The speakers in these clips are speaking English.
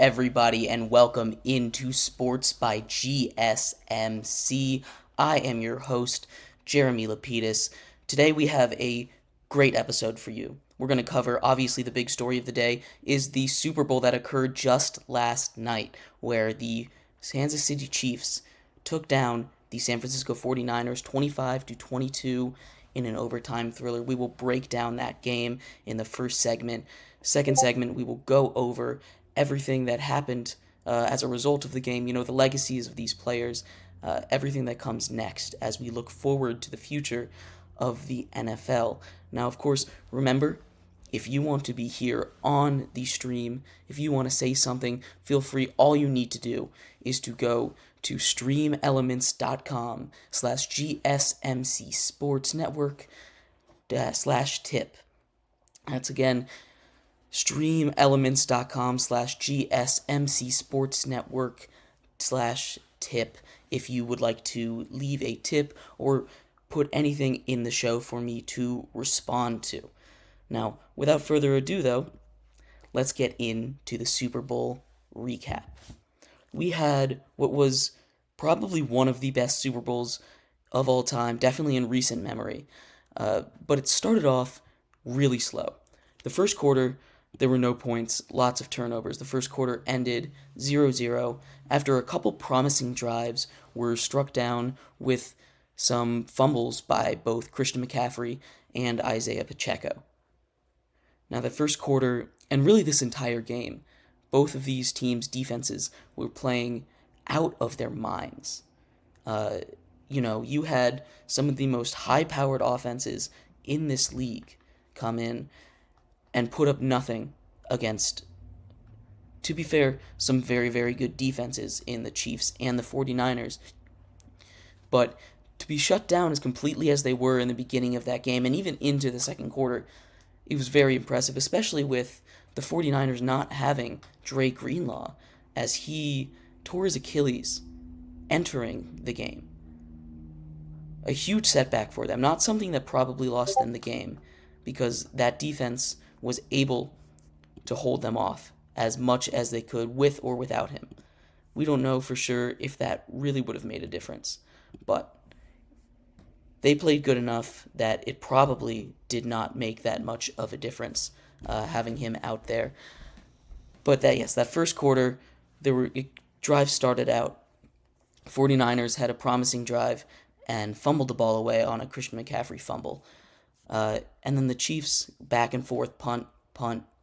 everybody, and welcome into Sports by GSMC. I am your host, Jeremy Lapidus. Today we have a great episode for you. We're going to cover, obviously, the big story of the day is the Super Bowl that occurred just last night, where the Kansas City Chiefs took down the San Francisco 49ers 25-22 in an overtime thriller. We will break down that game in the first segment. Second segment, we will go over everything that happened as a result of the game, the legacies of these players, everything that comes next as we look forward to the future of the NFL. Now, of course, remember, if you want to be here on the stream, if you want to say something, feel free. All you need to do is to go to streamelements.com/gsmcsportsnetwork /tip. That's again streamelements.com/gsmcsportsnetwork/tip if you would like to leave a tip or put anything in the show for me to respond to. Now, without further ado, though, let's get into the Super Bowl recap. We had what was probably one of the best Super Bowls of all time, definitely in recent memory, but it started off really slow. The first quarter, there were no points, lots of turnovers. The first quarter ended 0-0 after a couple promising drives were struck down with some fumbles by both Christian McCaffrey and Isaiah Pacheco. Now, the first quarter, and really this entire game, both of these teams' defenses were playing out of their minds. You had some of the most high-powered offenses in this league come in and put up nothing against, to be fair, some very, very good defenses in the Chiefs and the 49ers. But to be shut down as completely as they were in the beginning of that game and even into the second quarter, it was very impressive, especially with the 49ers not having Dre Greenlaw as he tore his Achilles entering the game. A huge setback for them, not something that probably lost them the game, because that defense was able to hold them off as much as they could with or without him. We don't know for sure if that really would have made a difference, but they played good enough that it probably did not make that much of a difference having him out there. But that first quarter, drive started out. 49ers had a promising drive and fumbled the ball away on a Christian McCaffrey fumble. And then the Chiefs back and forth, punt,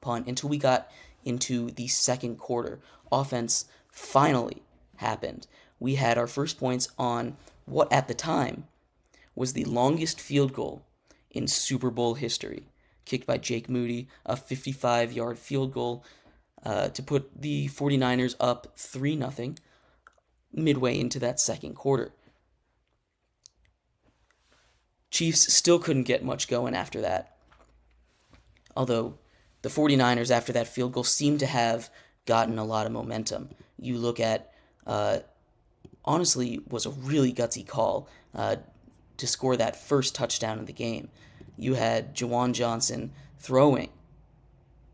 until we got into the second quarter. Offense finally happened. We had our first points on what at the time was the longest field goal in Super Bowl history, kicked by Jake Moody, a 55-yard field goal to put the 49ers up 3-0 midway into that second quarter. Chiefs still couldn't get much going after that, although the 49ers, after that field goal, seemed to have gotten a lot of momentum. You look at, honestly, was a really gutsy call to score that first touchdown of the game. You had Juwan Johnson throwing.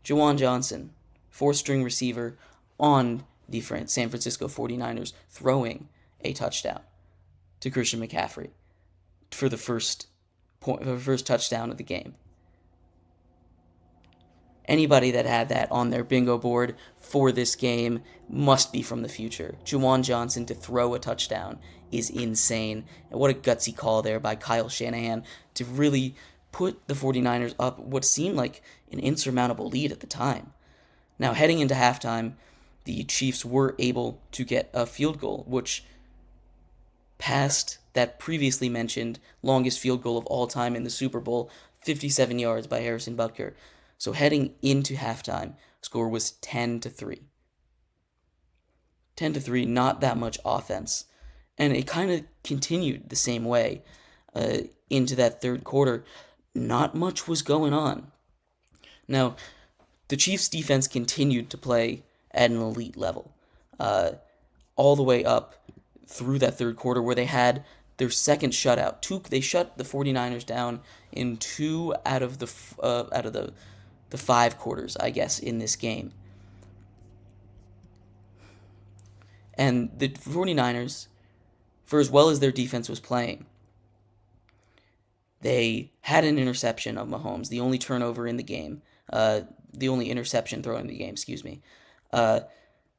Juwan Johnson, fourth-string receiver on the San Francisco 49ers, throwing a touchdown to Christian McCaffrey for the first touchdown of the game. Anybody that had that on their bingo board for this game must be from the future. Juwan Johnson to throw a touchdown is insane. And what a gutsy call there by Kyle Shanahan to really put the 49ers up what seemed like an insurmountable lead at the time. Now, heading into halftime, the Chiefs were able to get a field goal, which passed that previously mentioned longest field goal of all time in the Super Bowl, 57 yards by Harrison Butker. So heading into halftime, score was 10-3. 10-3, not that much offense. And it kind of continued the same way into that third quarter. Not much was going on. Now, the Chiefs' defense continued to play at an elite level, all the way up through that third quarter where they had their second shutout. They shut the 49ers down in 2 out of the 5 quarters, I guess, in this game. And the 49ers, for as well as their defense was playing, they had an interception of Mahomes, the only turnover in the game, the only interception thrown in the game, excuse me. But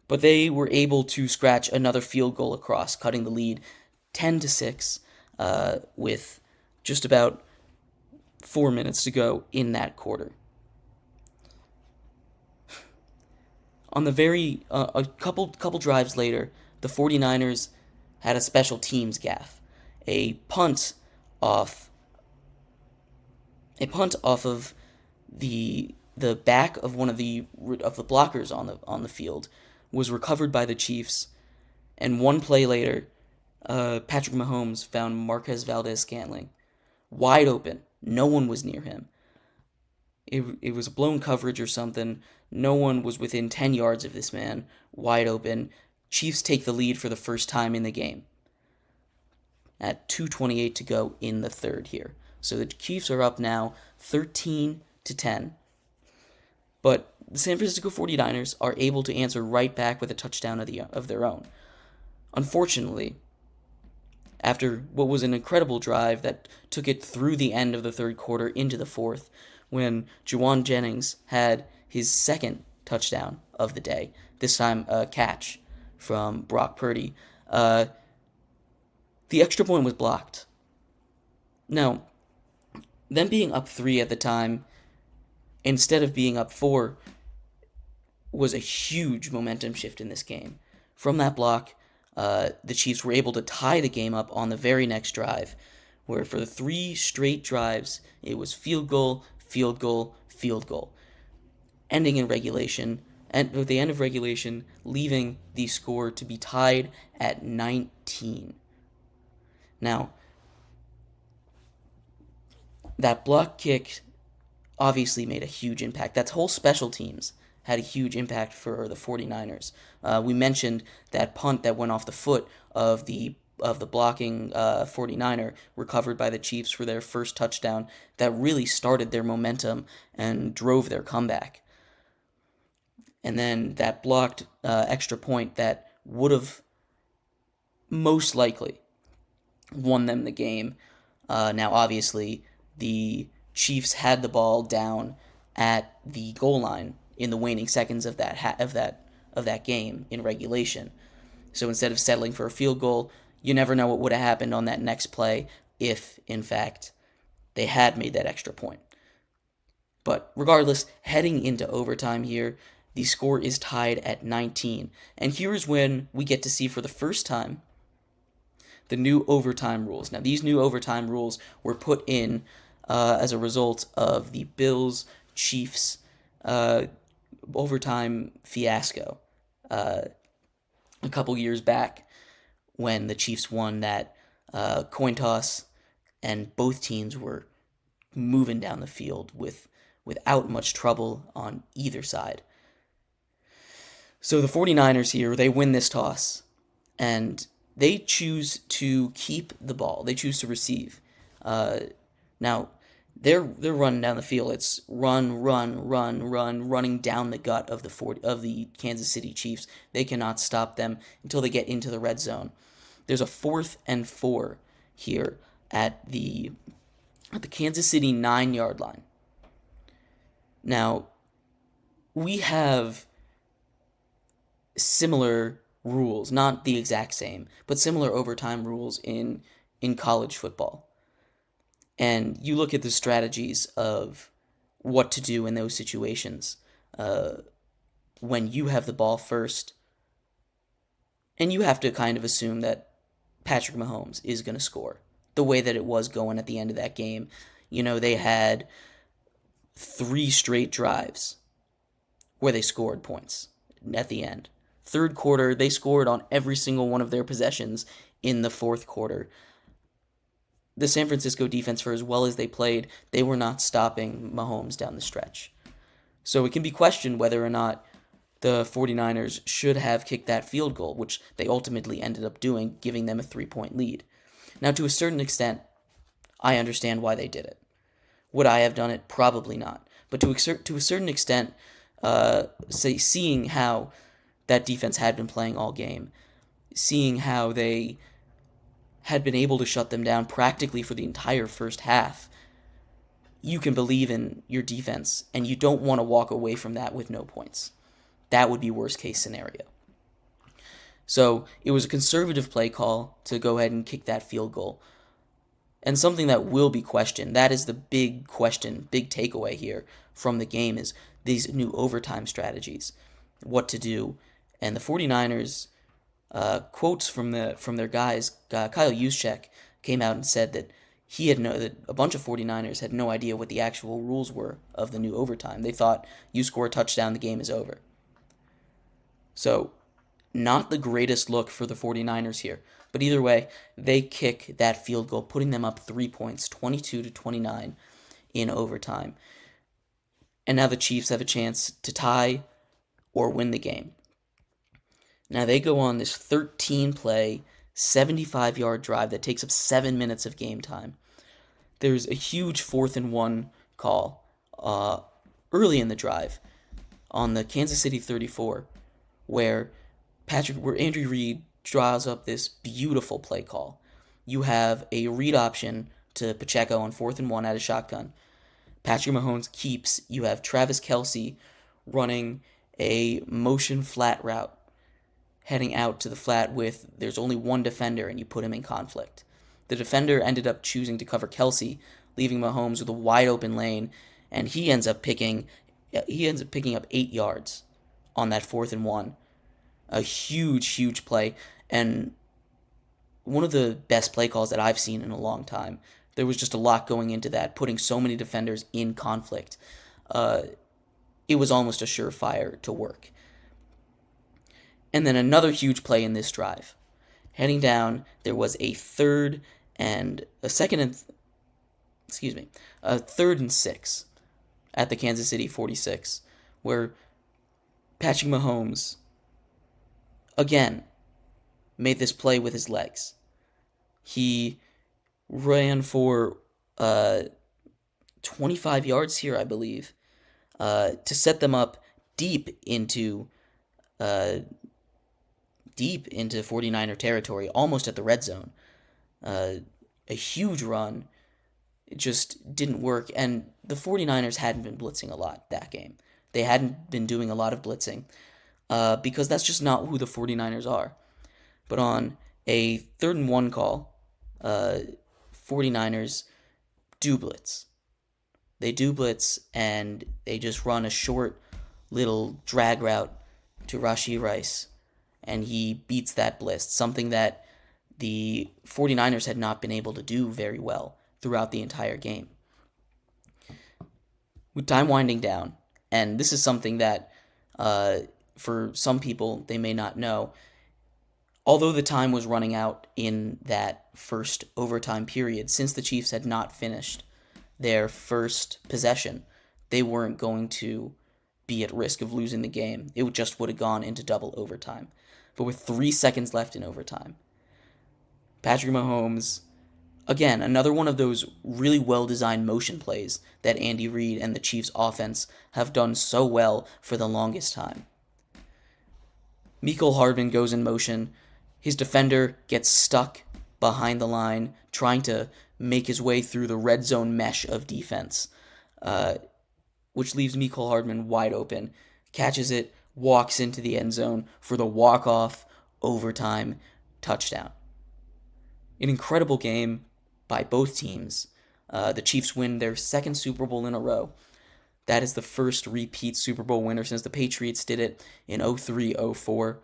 they were able to scratch another field goal across, cutting the lead 10-6 with just about 4 minutes to go in that quarter. On the a couple drives later, the 49ers had a special teams gaffe, a punt off of the back of one of the blockers on the field was recovered by the Chiefs, and one play later, Patrick Mahomes found Marquez Valdes-Scantling wide open. No one was near him. It was a blown coverage or something. No one was within 10 yards of this man, wide open. Chiefs take the lead for the first time in the game at 2:28 to go in the third here. So the Chiefs are up now 13-10. But the San Francisco 49ers are able to answer right back with a touchdown of their own. Unfortunately, after what was an incredible drive that took it through the end of the third quarter into the fourth, when Juwan Jennings had his second touchdown of the day, this time a catch from Brock Purdy, the extra point was blocked. Now, them being up 3 at the time, instead of being up 4, was a huge momentum shift in this game. From that block, the Chiefs were able to tie the game up on the very next drive, where for the 3 straight drives, it was field goal, field goal, field goal, ending in regulation, and at the end of regulation, leaving the score to be tied at 19. Now, that block kick obviously made a huge impact. That whole special teams had a huge impact for the 49ers. We mentioned that punt that went off the foot of the blocking 49er, recovered by the Chiefs for their first touchdown, that really started their momentum and drove their comeback. And then that blocked extra point that would have most likely won them the game. Now, obviously, the Chiefs had the ball down at the goal line in the waning seconds of that game in regulation. So instead of settling for a field goal, you never know what would have happened on that next play if, in fact, they had made that extra point. But regardless, heading into overtime here, the score is tied at 19. And here is when we get to see for the first time the new overtime rules. Now, these new overtime rules were put in as a result of the Bills-Chiefs overtime fiasco a couple years back when the Chiefs won that coin toss and both teams were moving down the field without much trouble on either side. So the 49ers here, they win this toss, and they choose to keep the ball. They choose to receive. Now, they're running down the field. It's running down the gut of the Kansas City Chiefs. They cannot stop them until they get into the red zone. There's a 4th and 4 here at the Kansas City 9-yard line. Now, we have similar rules, not the exact same, but similar overtime rules in college football. And you look at the strategies of what to do in those situations when you have the ball first, and you have to kind of assume that Patrick Mahomes is going to score the way that it was going at the end of that game. You know, they had 3 straight drives where they scored points at the end. Third quarter, they scored on every single one of their possessions in the fourth quarter. The San Francisco defense, for as well as they played, they were not stopping Mahomes down the stretch. So it can be questioned whether or not the 49ers should have kicked that field goal, which they ultimately ended up doing, giving them a 3-point lead. Now, to a certain extent, I understand why they did it. Would I have done it? Probably not. But to a certain extent, seeing how that defense had been playing all game, seeing how they had been able to shut them down practically for the entire first half, you can believe in your defense, and you don't want to walk away from that with no points. That would be worst case scenario. So it was a conservative play call to go ahead and kick that field goal. And something that will be questioned, that is the big question, big takeaway here from the game, is these new overtime strategies, what to do. And the 49ers, quotes from their guys, Kyle Juszczyk came out and said that that a bunch of 49ers had no idea what the actual rules were of the new overtime. They thought you score a touchdown, the game is over. So, not the greatest look for the 49ers here. But either way, they kick that field goal, putting them up 3 points, 22-29 in overtime. And now the Chiefs have a chance to tie or win the game. Now they go on this 13-play, 75-yard drive that takes up 7 minutes of game time. There's a huge 4th and 1 call early in the drive on the Kansas City 34, where Andrew Reid draws up this beautiful play call. You have a read option to Pacheco on 4th and 1 at a shotgun. Patrick Mahomes keeps. You have Travis Kelce running a motion flat route, heading out to the flat there's only one defender, and you put him in conflict. The defender ended up choosing to cover Kelce, leaving Mahomes with a wide open lane, and he ends up picking up 8 yards on that 4th and 1. A huge play, and one of the best play calls that I've seen in a long time. There was just a lot going into that, putting so many defenders in conflict. It was almost a surefire to work. And then another huge play in this drive. Heading down, there was a third and 6 at the Kansas City 46, where Patrick Mahomes again made this play with his legs. He ran for 25 yards here, I believe, to set them up deep into 49er territory, almost at the red zone. A huge run. It just didn't work, and the 49ers hadn't been blitzing a lot that game. They hadn't been doing a lot of blitzing because that's just not who the 49ers are. But on a 3rd and 1 call, 49ers do blitz. They do blitz, and they just run a short little drag route to Rashee Rice, and he beats that blitz, something that the 49ers had not been able to do very well throughout the entire game. With time winding down, and this is something that for some people they may not know, although the time was running out in that first overtime period, since the Chiefs had not finished their first possession, they weren't going to be at risk of losing the game. It just would have gone into double overtime. But with 3 seconds left in overtime, Patrick Mahomes, again, another one of those really well-designed motion plays that Andy Reid and the Chiefs offense have done so well for the longest time. Mecole Hardman goes in motion. His defender gets stuck behind the line, trying to make his way through the red zone mesh of defense, which leaves Mecole Hardman wide open. Catches it, walks into the end zone for the walk-off overtime touchdown. An incredible game by both teams. The Chiefs win their 2nd Super Bowl in a row. That is the first repeat Super Bowl winner since the Patriots did it in 03-04.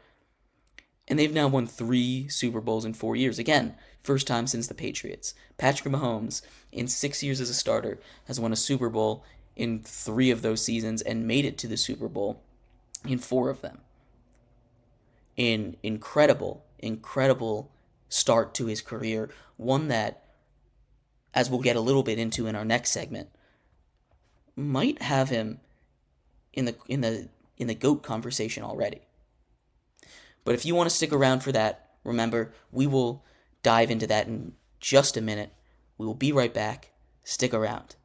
And they've now won 3 Super Bowls in 4 years. Again, first time since the Patriots. Patrick Mahomes, in 6 years as a starter, has won a Super Bowl in 3 of those seasons and made it to the Super Bowl in 4 of them. An incredible start to his career. One that, as we'll get a little bit into in our next segment, might have him in the GOAT conversation already. But if you want to stick around for that, remember, we will dive into that in just a minute. We will be right back. Stick around.